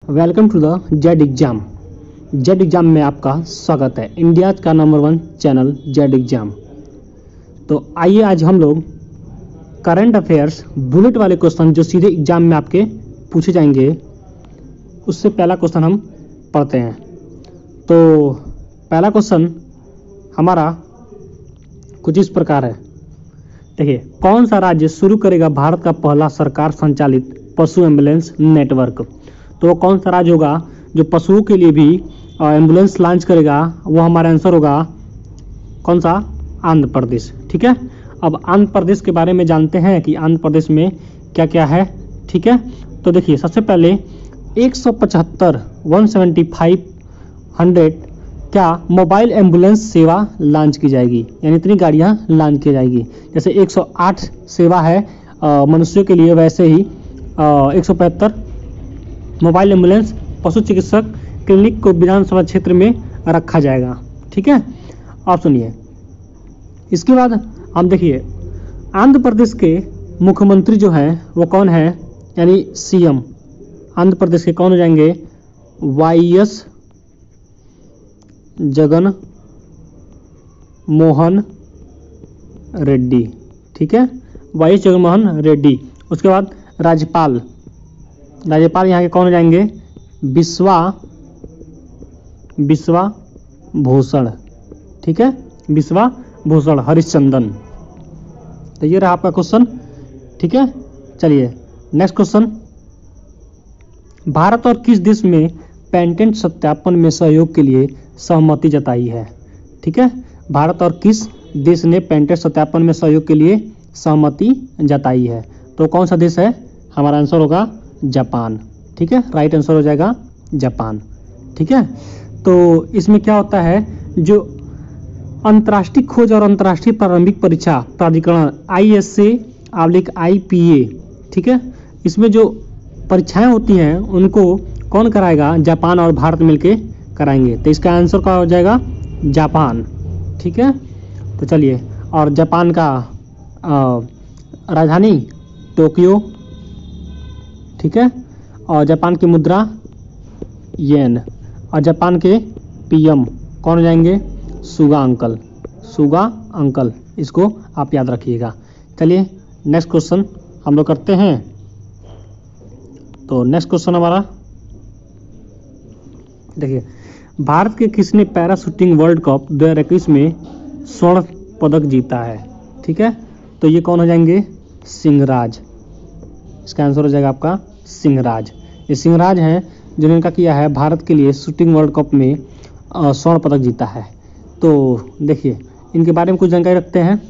Welcome to the Z exam. Z exam में आपका स्वागत है, इंडिया का नंबर 1 चैनल जेड एग्जाम। तो आइए आज हम लोग करंट अफेयर्स बुलेट वाले क्वेश्चन जो सीधे एग्जाम में आपके पूछे जाएंगे, उससे पहला क्वेश्चन हम पढ़ते हैं। तो पहला क्वेश्चन हमारा कुछ इस प्रकार है। देखिए, कौन सा राज्य शुरू करेगा भारत का पहला सरकार संचालित पशु एम्बुलेंस नेटवर्क? तो वो कौन सा राज्य होगा जो पशुओं के लिए भी एम्बुलेंस लॉन्च करेगा? वो हमारा आंसर होगा कौन सा? आंध्र प्रदेश। ठीक है, अब आंध्र प्रदेश के बारे में जानते हैं कि आंध्र प्रदेश में क्या क्या है। ठीक है, तो देखिए सबसे पहले 175 क्या मोबाइल एम्बुलेंस सेवा लॉन्च की जाएगी, यानी इतनी गाड़ियां लॉन्च की जाएगी। जैसे 108 सेवा है मनुष्यों के लिए, वैसे ही 175 मोबाइल एम्बुलेंस पशु चिकित्सक क्लिनिक को विधानसभा क्षेत्र में रखा जाएगा। ठीक है, आप सुनिए। इसके बाद हम देखिए आंध्र प्रदेश के मुख्यमंत्री जो हैं वो कौन है, यानी सीएम आंध्र प्रदेश के कौन हो जाएंगे? वाईएस जगन मोहन रेड्डी। ठीक है, वाईएस जगन मोहन रेड्डी। उसके बाद राज्यपाल यहाँ के कौन हो जाएंगे? बिस्वा भूषण। ठीक है, बिस्वा भूषण हरिश्चंदन। तो ये रहा आपका क्वेश्चन। ठीक है, चलिए नेक्स्ट क्वेश्चन। भारत और किस देश में पेटेंट सत्यापन में सहयोग के लिए सहमति जताई है? ठीक है, भारत और किस देश ने पेटेंट सत्यापन में सहयोग के लिए सहमति जताई है? तो कौन सा देश है? हमारा आंसर होगा जापान। ठीक है, राइट आंसर हो जाएगा जापान। ठीक है, तो इसमें क्या होता है, जो अंतर्राष्ट्रीय खोज और अंतर्राष्ट्रीय प्रारंभिक परीक्षा प्राधिकरण ISA/IPA, ठीक है, इसमें जो परीक्षाएं होती हैं उनको कौन कराएगा? जापान और भारत मिलके कराएंगे। तो इसका आंसर क्या हो जाएगा? जापान। ठीक है, तो चलिए, और जापान का राजधानी टोक्यो। ठीक है, और जापान की मुद्रा येन, और जापान के PM कौन हो जाएंगे? सुगा अंकल। इसको आप याद रखिएगा। चलिए नेक्स्ट क्वेश्चन हम लोग करते हैं। तो नेक्स्ट क्वेश्चन हमारा देखिए, भारत के किसने पैरा शूटिंग वर्ल्ड कप 2021 में स्वर्ण पदक जीता है? ठीक है, तो ये कौन हो जाएंगे? सिंहराज। इसका आंसर हो जाएगा आपका सिंहराज। ये सिंहराज हैं जिन्होंने क्या किया है, भारत के लिए शूटिंग वर्ल्ड कप में स्वर्ण पदक जीता है। तो देखिए इनके बारे में कुछ जानकारी रखते हैं।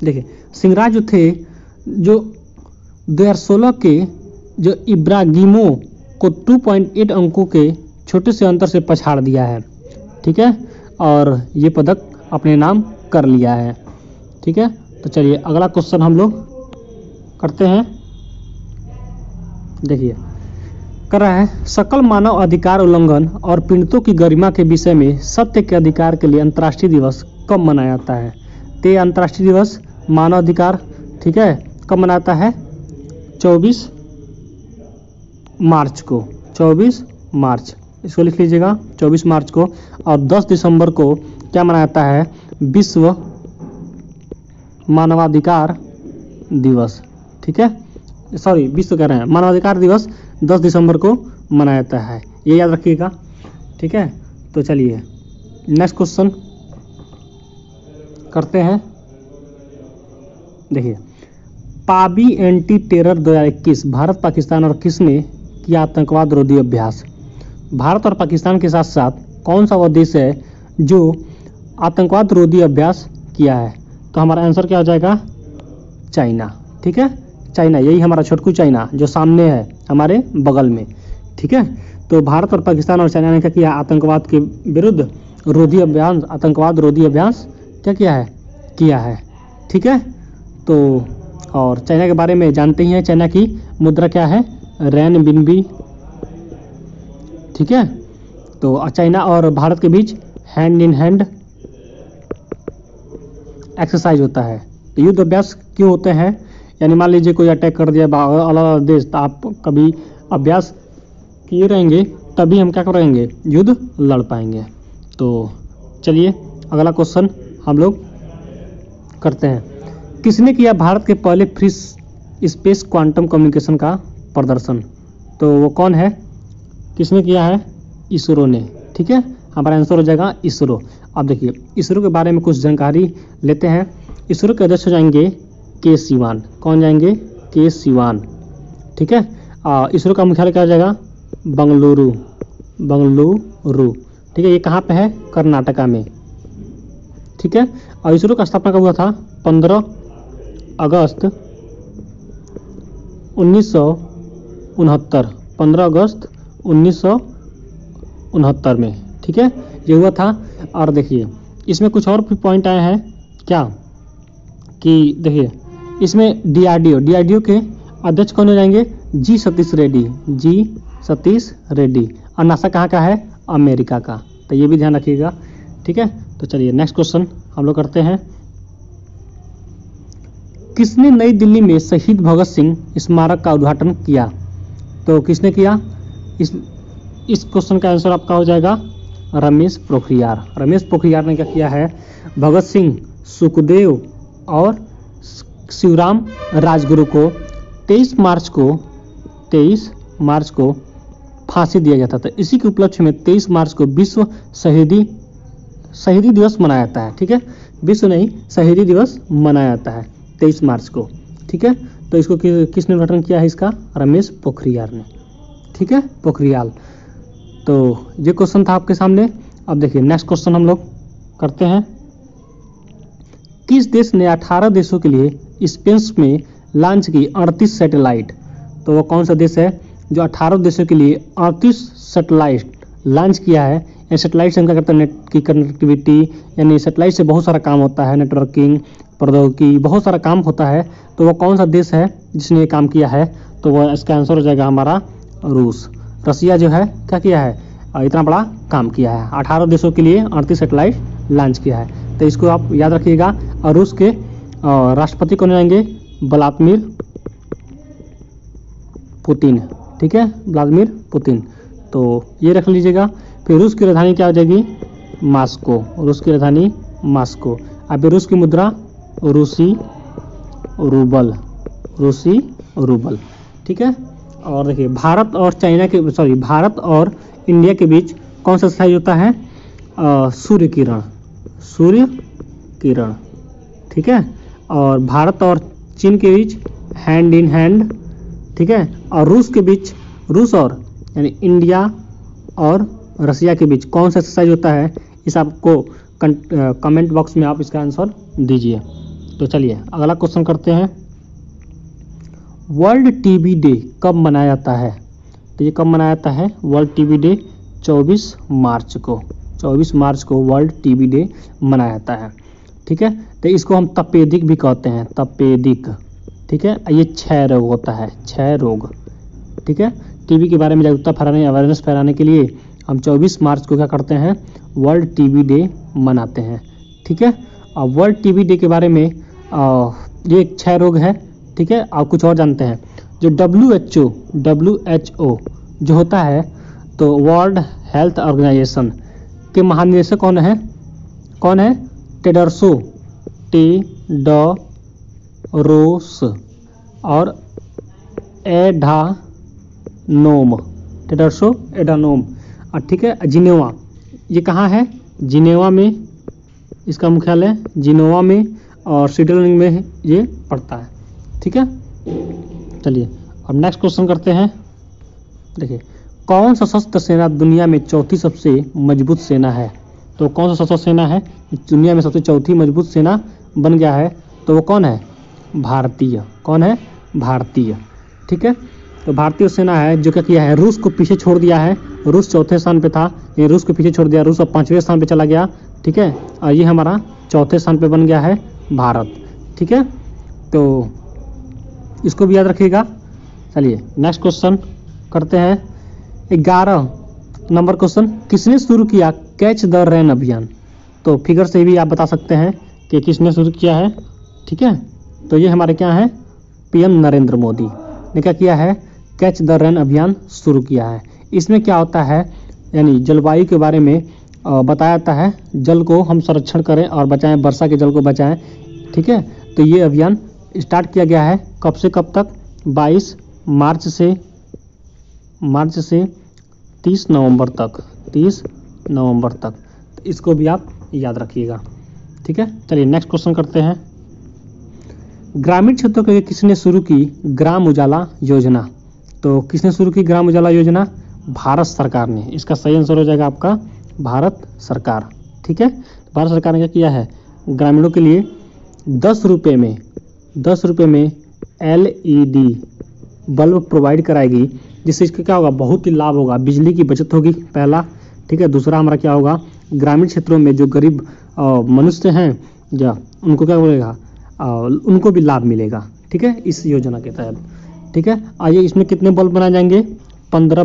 देखिए, सिंहराज जो थे, जो 2016 के जो इब्रागिमो को 2.8 अंकों के छोटे से अंतर से पछाड़ दिया है। ठीक है, और ये पदक अपने नाम कर लिया है। ठीक है, तो चलिए अगला क्वेश्चन हम लोग करते हैं। देखिए कर रहा है, सकल मानव अधिकार उल्लंघन और पीड़ितों की गरिमा के विषय में सत्य के अधिकार के लिए अंतर्राष्ट्रीय दिवस कब मनाया जाता है? ते अंतर्राष्ट्रीय दिवस मानव अधिकार, ठीक है, कब मनाता है? 24 मार्च को। 24 मार्च, इसको लिख लीजिएगा, 24 मार्च को। और 10 दिसंबर को क्या मनाया जाता है? विश्व मानवाधिकार दिवस। ठीक है, सॉरी विश्व कह रहे हैं, मानवाधिकार दिवस 10 दिसंबर को मनाया जाता है, ये याद रखिएगा। ठीक है, तो चलिए नेक्स्ट क्वेश्चन करते हैं। देखिए, पाबी एंटी टेरर 2021 भारत पाकिस्तान और किसने किया आतंकवाद रोधी अभ्यास? भारत और पाकिस्तान के साथ साथ कौन सा वो देश है जो आतंकवाद रोधी अभ्यास किया है? तो हमारा आंसर क्या हो जाएगा? चाइना। ठीक है, चाइना, यही हमारा छोटकू चाइना जो सामने है हमारे बगल में। ठीक है, तो भारत और पाकिस्तान और चाइना ने क्या किया? आतंकवाद के विरुद्ध रोधी अभ्यास, आतंकवाद रोधी अभ्यास क्या किया है। ठीक है, तो और चाइना के बारे में जानते ही हैं, चाइना की मुद्रा क्या है? रेनबिन्बी। ठीक है, तो चाइना और भारत के बीच हैंड इन हैंड एक्सरसाइज होता है। तो युद्ध अभ्यास क्यों होते हैं? यानी मान लीजिए कोई अटैक कर दिया अलग अलग देश, तो आप कभी अभ्यास किए रहेंगे तभी हम क्या करेंगे, युद्ध लड़ पाएंगे। तो चलिए अगला क्वेश्चन हम लोग करते हैं। किसने किया भारत के पहले फ्री स्पेस क्वांटम कम्युनिकेशन का प्रदर्शन? तो वो कौन है, किसने किया है? इसरो ने। ठीक है, हमारा आंसर हो जाएगा इसरो। अब देखिए इसरो के बारे में कुछ जानकारी लेते हैं। इसरो के अध्यक्ष हो जाएंगे के सिवान। कौन जाएंगे? के सिवान। ठीक है, इसरो का मुख्यालय क्या हो जाएगा? बंगलुरु। बंगलुरु। ठीक है, ये कहाँ पे है? कर्नाटका में। ठीक है, और इसरो का स्थापना कब हुआ था? 15 अगस्त 1969। 15 अगस्त 1969 में। ठीक है, ये हुआ था। और देखिए इसमें कुछ और भी पॉइंट आए हैं क्या, कि देखिए इसमें डीआरडीओ के अध्यक्ष कौन हो जाएंगे? जी सतीश रेड्डी। जी सतीश रेड्डी। और नासा कहाँ का है? अमेरिका का। तो ये भी ध्यान रखिएगा। ठीक है, तो चलिए नेक्स्ट क्वेश्चन हम लोग करते हैं। किसने नई दिल्ली में शहीद भगत सिंह स्मारक का उद्घाटन किया? तो किसने किया? इस क्वेश्चन का आंसर आपका हो जाएगा रमेश पोखरियाल। रमेश पोखरियाल ने क्या किया है? भगत सिंह, सुखदेव और शिवराम राजगुरु को 23 मार्च को फांसी दिया गया था। तो इसी के उपलक्ष्य में 23 मार्च को विश्व शहीदी दिवस मनाया जाता है। ठीक है, विश्व नहीं, शहीदी दिवस मनाया जाता है 23 मार्च को। ठीक है, तो इसको किसने उद्घाटन किया है? इसका रमेश पोखरियाल ने। ठीक है, पोखरियाल। तो ये क्वेश्चन था आपके सामने। अब देखिए नेक्स्ट क्वेश्चन हम लोग करते हैं। किस देश ने 18 देशों के लिए स्पेस में लॉन्च की 38 सैटेलाइट? तो वो कौन सा देश है जो 18 देशों के लिए 38 सैटेलाइट लॉन्च किया है? या सैटेलाइट से हम क्या करते हैं? नेट की कनेक्टिविटी, यानी सैटेलाइट से बहुत सारा काम होता है, नेटवर्किंग, प्रौद्योगिकी, बहुत सारा काम होता है। तो वो कौन सा देश है जिसने ये काम किया है? तो वो इसका आंसर हो जाएगा हमारा रूस। रसिया जो है क्या किया है? इतना बड़ा काम किया है, 18 देशों के लिए 38 सैटेलाइट लॉन्च किया है। तो इसको आप याद रखिएगा। और रूस के राष्ट्रपति कौन जाएंगे? Vladimir Putin. ठीक है, व्लादिमीर पुतिन। तो ये रख लीजिएगा। फिर रूस की राजधानी क्या हो जाएगी? मॉस्को। रूस की राजधानी मॉस्को। अब रूस की मुद्रा रूसी रूबल। रूसी रूबल। ठीक है, और देखिए भारत और इंडिया के बीच कौन सा साइज होता है? सूर्य किरण। ठीक है, और भारत और चीन के बीच हैंड इन हैंड। ठीक है, और रूस के बीच, रूस और यानी इंडिया और रसिया के बीच कौन सा एक्सरसाइज होता है? इस आपको कमेंट बॉक्स में आप इसका आंसर दीजिए। तो चलिए अगला क्वेश्चन करते हैं। वर्ल्ड टीबी डे कब मनाया जाता है? तो ये कब मनाया जाता है? वर्ल्ड टीबी डे 24 मार्च को। 24 मार्च को वर्ल्ड टीबी डे मनाया जाता है। ठीक है, तो इसको हम तपेदिक भी कहते हैं, तपेदिक। ठीक है, ये क्षय रोग होता है, क्षय रोग। ठीक है, टीबी के बारे में जागरूकता फैलाने, अवेयरनेस फैलाने के लिए हम 24 मार्च को क्या करते हैं? वर्ल्ड टीबी डे मनाते हैं। ठीक है, और वर्ल्ड टीबी डे के बारे में ये क्षय रोग है। ठीक है, आप कुछ और जानते हैं? जो WHO जो होता है, तो वर्ल्ड हेल्थ ऑर्गेनाइजेशन के महानिदेशक कौन है? टेड्रोस और टेड्रोस एडानोम। ठीक है, जिनेवा, ये कहाँ है? जिनेवा में इसका मुख्यालय, जिनेवा में, और स्विट्जरलैंड में ये पड़ता है। ठीक है, चलिए अब नेक्स्ट क्वेश्चन करते हैं। देखिए कौन सा सशस्त्र सेना दुनिया में चौथी सबसे मजबूत सेना है? तो कौन सा सशस्त्र सेना है दुनिया में सबसे चौथी मजबूत सेना बन गया है? तो वो कौन है? भारतीय। कौन है? भारतीय। ठीक है, तो भारतीय सेना है जो क्या किया है? रूस को पीछे छोड़ दिया है। रूस चौथे स्थान पे था, ये रूस को पीछे छोड़ दिया, रूस अब 5वें स्थान पे चला गया। ठीक है, और ये हमारा चौथे स्थान पे बन गया है भारत। ठीक है, तो इसको भी याद रखिएगा। चलिए नेक्स्ट क्वेश्चन करते हैं। 11 नंबर क्वेश्चन, किसने शुरू किया कैच द रेन अभियान? तो फिगर से भी आप बता सकते हैं कि किसने शुरू किया है। ठीक है, तो ये हमारे क्या है? PM नरेंद्र मोदी ने क्या किया है? कैच द रेन अभियान शुरू किया है। इसमें क्या होता है, यानी जलवायु के बारे में बताया जाता है। जल को हम संरक्षण करें और बचाएं, वर्षा के जल को बचाएं। ठीक है, तो ये अभियान स्टार्ट किया गया है कब से कब तक, 22 मार्च से 30 नवंबर तक, 30 नवंबर तक। तो इसको भी आप याद रखिएगा। ठीक है, चलिए नेक्स्ट क्वेश्चन करते हैं। ग्रामीण क्षेत्रों के लिए किसने शुरू की ग्राम उजाला योजना? तो किसने शुरू की ग्राम उजाला योजना? भारत सरकार ने। इसका सही आंसर हो जाएगा आपका भारत सरकार। ठीक है, भारत सरकार ने क्या किया है, ग्रामीणों के लिए 10 रुपये में LED बल्ब प्रोवाइड कराएगी, जिससे इसका क्या होगा, बहुत ही लाभ होगा, बिजली की बचत होगी पहला। ठीक है, दूसरा हमारा क्या होगा, ग्रामीण क्षेत्रों में जो गरीब मनुष्य हैं या उनको क्या बोलेगा, उनको भी लाभ मिलेगा। ठीक है, इस योजना के तहत। ठीक है, आइए इसमें कितने बल्ब बनाए जाएंगे, 15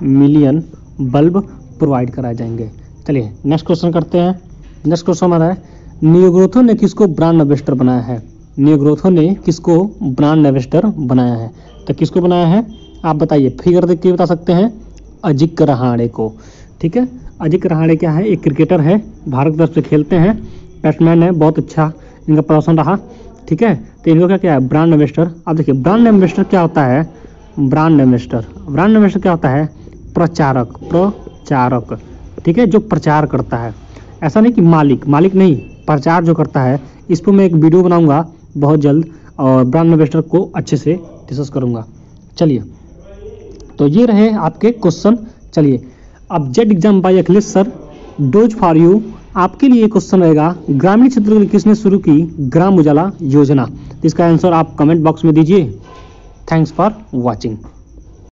मिलियन बल्ब प्रोवाइड कराए जाएंगे। चलिए नेक्स्ट क्वेश्चन करते हैं। नेक्स्ट क्वेश्चन हमारा है, नियोग्रोथो ने किसको ब्रांड एम्बेसडर बनाया है? नियोग्रोथो ने किसको ब्रांड एम्बेसडर बनाया है? तो किसको बनाया है आप बताइए, फिगर देख के बता सकते हैं, अजिंक्य रहाणे को। ठीक है, अजिंक्य रहाणे क्या है, एक क्रिकेटर है, भारत की तरफ से खेलते हैं, बैट्समैन है, बहुत अच्छा इनका प्रदर्शन रहा। ठीक है, तो इनको क्या है, ब्रांड एम्बेसडर। आप देखिए ब्रांड एम्बेसडर क्या होता है, ब्रांड एम्बेसडर क्या होता है, प्रचारक। ठीक है, जो प्रचार करता है, ऐसा नहीं कि मालिक नहीं, प्रचार जो करता है। इस पर मैं एक वीडियो बनाऊंगा बहुत जल्द और ब्रांड एम्बेसडर को अच्छे से डिस्कस करूंगा। चलिए, तो ये रहे आपके क्वेश्चन। चलिए अब Z exam by Akhilesh sir, dose for you. आपके लिए क्वेश्चन रहेगा, ग्रामीण क्षेत्र में किसने शुरू की ग्राम उजाला योजना? इसका आंसर आप कमेंट बॉक्स में दीजिए। Thanks for watching.